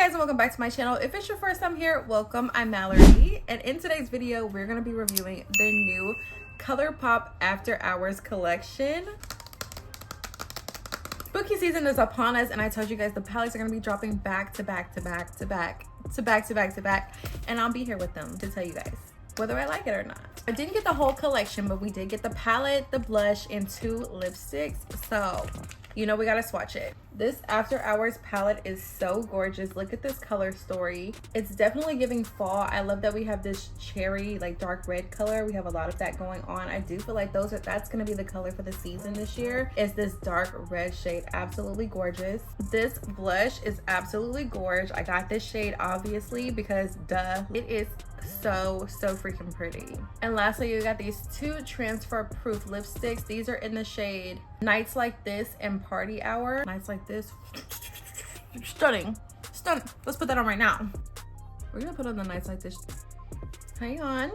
guys, and welcome back to my channel. If it's your first time here, welcome. I'm Mallory, and in today's video we're going to be reviewing the new Colourpop After Hours collection. Spooky season is upon us, and I told you guys the palettes are going to be dropping back to back, and I'll be here with them to tell you guys whether I like it or not. I didn't get the whole collection, but we did get the palette, the blush, and 2 lipsticks, so you know we gotta swatch it. This After Hours palette is so gorgeous. Look at this color story. It's definitely giving fall. I love that we have this cherry, like dark red color. We have a lot of that going on. I do feel like that's gonna be the color for the season this year, is this dark red shade. Absolutely gorgeous. This blush is absolutely gorgeous. I got this shade obviously because duh, it is so freaking pretty. And lastly, you got these 2 transfer proof lipsticks. These are in the shade Nights Like This and Party Hour. Nights Like This, stunning. Let's put that on right now. We're gonna put on the Nights Like This. Hang on.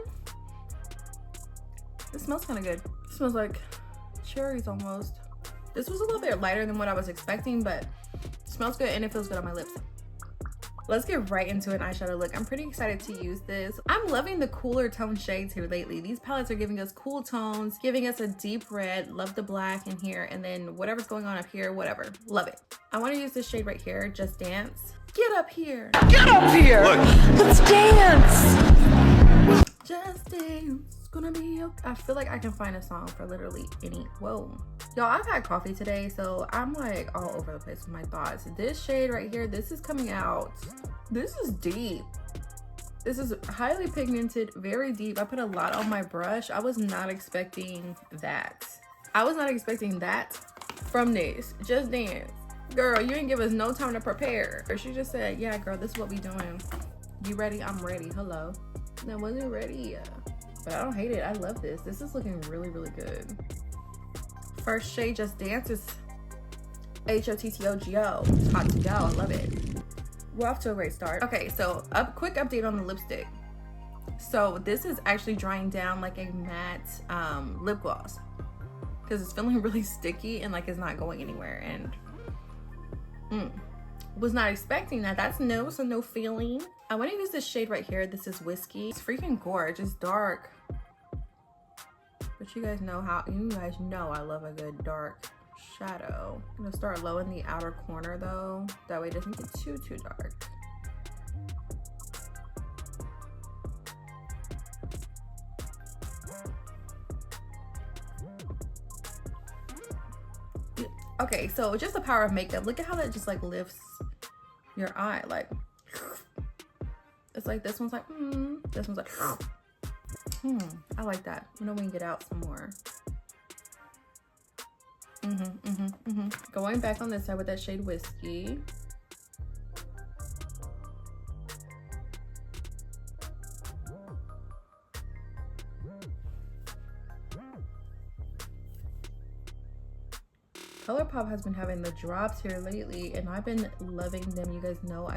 This smells kind of good. It smells like cherries almost. This was a little bit lighter than what I was expecting, but it smells good and it feels good on my lips. Let's get right into an eyeshadow look. I'm pretty excited to use this. I'm loving the cooler tone shades here lately. These palettes are giving us cool tones, giving us a deep red. Love the black in here, and then whatever's going on up here, whatever. Love it. I want to use this shade right here, Just Dance. Get up here. Get up here. Look. Let's dance. Just dance. Gonna be okay. I feel like I can find a song for literally any. Whoa. Y'all, I've had coffee today, so I'm like all over the place with my thoughts. This shade right here, this is coming out. This is deep. This is highly pigmented, very deep. I put a lot on my brush. I was not expecting that. I was not expecting that from this. Just Dance. Girl, you didn't give us no time to prepare. She just said, yeah, girl, this is what we doing. You ready? I'm ready. Hello. I wasn't ready. But I don't hate it. I love this. This is looking really good. First shade, Just Dance, is HOTTOGO. It's hot to go. I love it. We're off to a great start. Okay, so quick update on the lipstick. So this is actually drying down like a matte lip gloss because it's feeling really sticky and like it's not going anywhere. And was not expecting that. That's no, so no feeling. I want to use this shade right here. This is Whiskey. It's freaking gorgeous. It's dark. But you guys know I love a good dark shadow. I'm gonna start low in the outer corner though. That way it doesn't get too dark. Okay, so just the power of makeup. Look at how that just like lifts your eye. Like, it's like this one's like, this one's like, I like that. You know, when you get out some more. Going back on this side with that shade Whiskey. Colourpop has been having the drops here lately, and I've been loving them. You guys know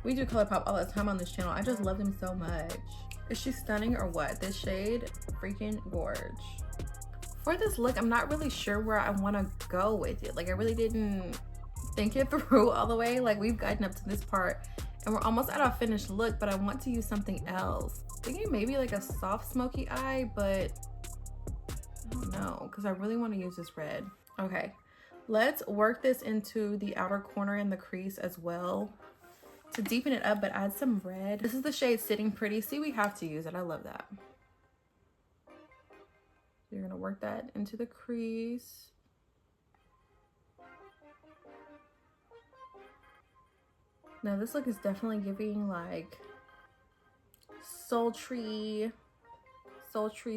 we do Colourpop all the time on this channel. I just love them so much. Is she stunning or what? This shade, freaking gorge. For this look, I'm not really sure where I want to go with it. Like, I really didn't think it through all the way. Like, we've gotten up to this part and we're almost at our finished look, but I want to use something else. Thinking maybe like a soft smoky eye, but I don't know, because I really want to use this red. Okay, let's work this into the outer corner and the crease as well to deepen it up, but add some red. This is the shade Sitting Pretty. See, we have to use it. I love that. You're gonna work that into the crease. Now this look is definitely giving like sultry,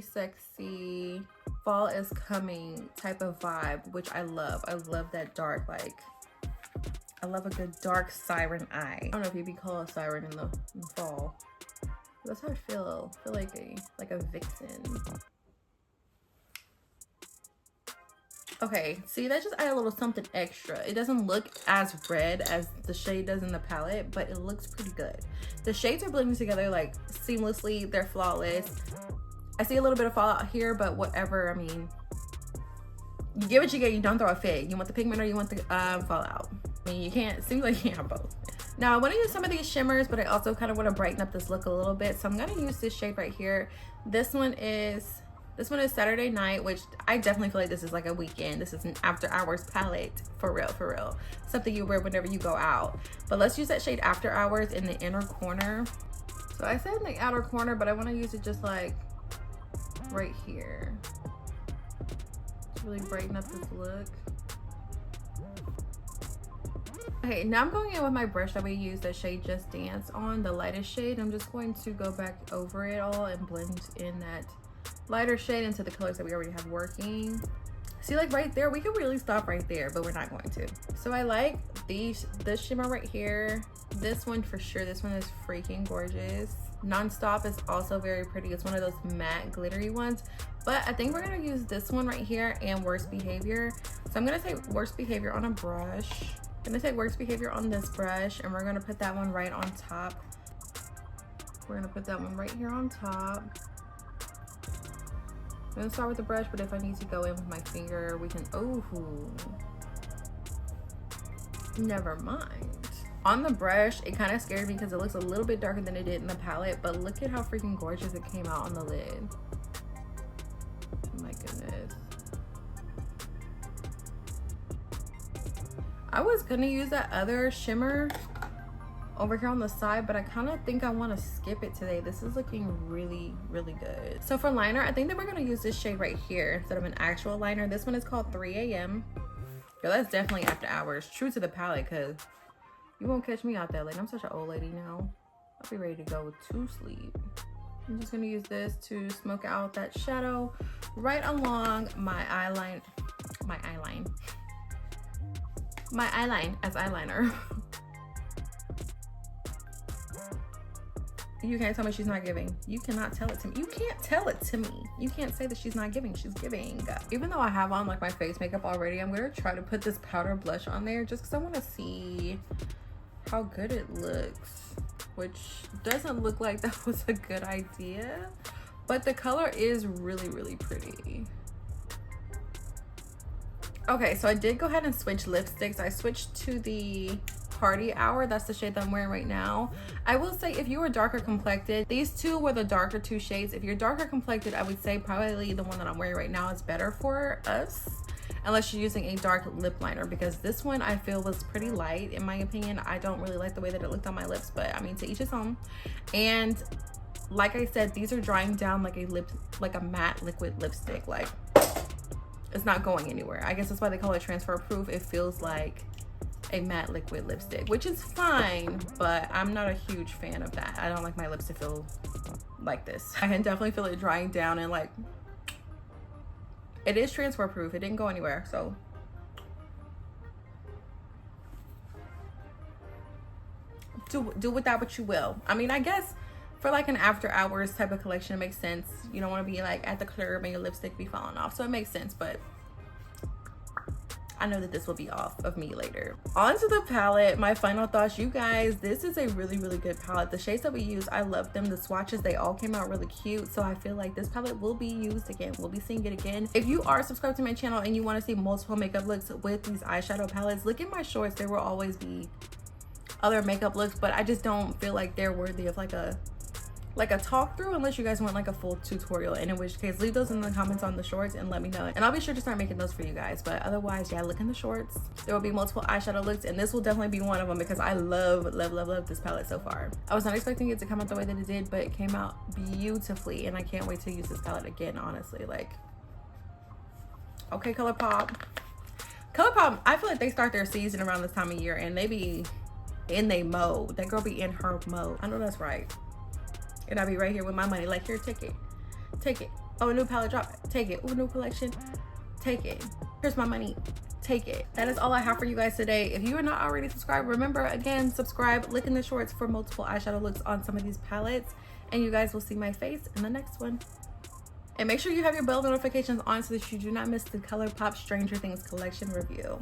sexy, fall is coming type of vibe, which I love. I love that dark, like, I love a good dark siren eye. I don't know if you'd be called a siren in the fall. That's how I feel. I feel like a vixen. Okay, see, that just added a little something extra. It doesn't look as red as the shade does in the palette, but it looks pretty good. The shades are blending together like seamlessly. They're flawless. I see a little bit of fallout here, but whatever. I mean, you get what you get. You don't throw a fit. You want the pigment or you want the fallout. I mean, you can't, seems like you can't have both. Now I want to use some of these shimmers, but I also kind of want to brighten up this look a little bit. So I'm going to use this shade right here. This one is Saturday Night, which I definitely feel like this is like a weekend. This is an after hours palette, for real. Something you wear whenever you go out. But let's use that shade After Hours in the inner corner. So I said in the outer corner, but I want to use it just like right here to really brighten up this look. Okay, now I'm going in with my brush that we used that shade Just Dance on, the lightest shade. I'm just going to go back over it all and blend in that lighter shade into the colors that we already have working. See, like right there, we could really stop right there, but we're not going to. So I like this shimmer right here. This one for sure. This one is freaking gorgeous. Nonstop is also very pretty. It's one of those matte glittery ones, but I think we're gonna use this one right here and Worst Behavior. So I'm gonna take Worst Behavior on a brush. I'm gonna take Worst Behavior on this brush, and we're gonna put that one right on top. We're gonna put that one right here on top. I'm gonna start with the brush, but if I need to go in with my finger, we can, oh, never mind. On the brush, it kind of scared me because it looks a little bit darker than it did in the palette, but look at how freaking gorgeous it came out on the lid. Oh my goodness. I was gonna use that other shimmer over here on the side, but I kind of think I want to skip it today. This is looking really good. So for liner, I think that we're gonna use this shade right here instead of an actual liner. This one is called 3 a.m. Yo, that's definitely After Hours, true to the palette, because you won't catch me out there. Like, I'm such an old lady now. I'll be ready to go to sleep. I'm just gonna use this to smoke out that shadow right along my eyeline as eyeliner. You can't tell me she's not giving. You cannot tell it to me. You can't tell it to me. You can't say that she's not giving. She's giving. Even though I have on like my face makeup already, I'm gonna try to put this powder blush on there just because I want to see how good it looks, which doesn't look like that was a good idea, but the color is really pretty. Okay, so I did go ahead and switch lipsticks. I switched to the Party Hour. That's the shade that I'm wearing right now. I will say, if you are darker complected, these two were the darker two shades. If you're darker complected, I would say probably the one that I'm wearing right now is better for us, unless you're using a dark lip liner, because this one I feel was pretty light in my opinion. I don't really like the way that it looked on my lips, but I mean, to each his own. And like I said, these are drying down like a matte liquid lipstick. Like, it's not going anywhere. I guess that's why they call it transfer proof. It feels like a matte liquid lipstick, which is fine, but I'm not a huge fan of that. I don't like my lips to feel like this. I can definitely feel it drying down, and like, it is transfer proof. It didn't go anywhere, so do with that what you will. I mean, I guess for like an after hours type of collection, it makes sense. You don't want to be like at the club and your lipstick be falling off, so it makes sense, but I know that this will be off of me later. On to the palette, my final thoughts. You guys, this is a really good palette. The shades that we use, I love them. The swatches, they all came out really cute, so I feel like this palette will be used again. We'll be seeing it again. If you are subscribed to my channel and you want to see multiple makeup looks with these eyeshadow palettes, look at my shorts. There will always be other makeup looks, but I just don't feel like they're worthy of like a talk through, unless you guys want like a full tutorial, and in which case leave those in the comments on the shorts and let me know, and I'll be sure to start making those for you guys. But otherwise, yeah, look in the shorts. There will be multiple eyeshadow looks, and this will definitely be one of them because I love this palette so far. I was not expecting it to come out the way that it did, but it came out beautifully, and I can't wait to use this palette again, honestly. Like, okay, Colourpop, I feel like they start their season around this time of year and they be in they mode. That girl be in her mode. I know that's right. And I'll be right here with my money, like, here, take it. Oh, a new palette drop, take it. Oh, new collection, take it. Here's my money, take it. That is all I have for you guys today. If you are not already subscribed, remember, again, subscribe, look in the shorts for multiple eyeshadow looks on some of these palettes, and you guys will see my face in the next one. And make sure you have your bell notifications on so that you do not miss the Colourpop Stranger Things collection review.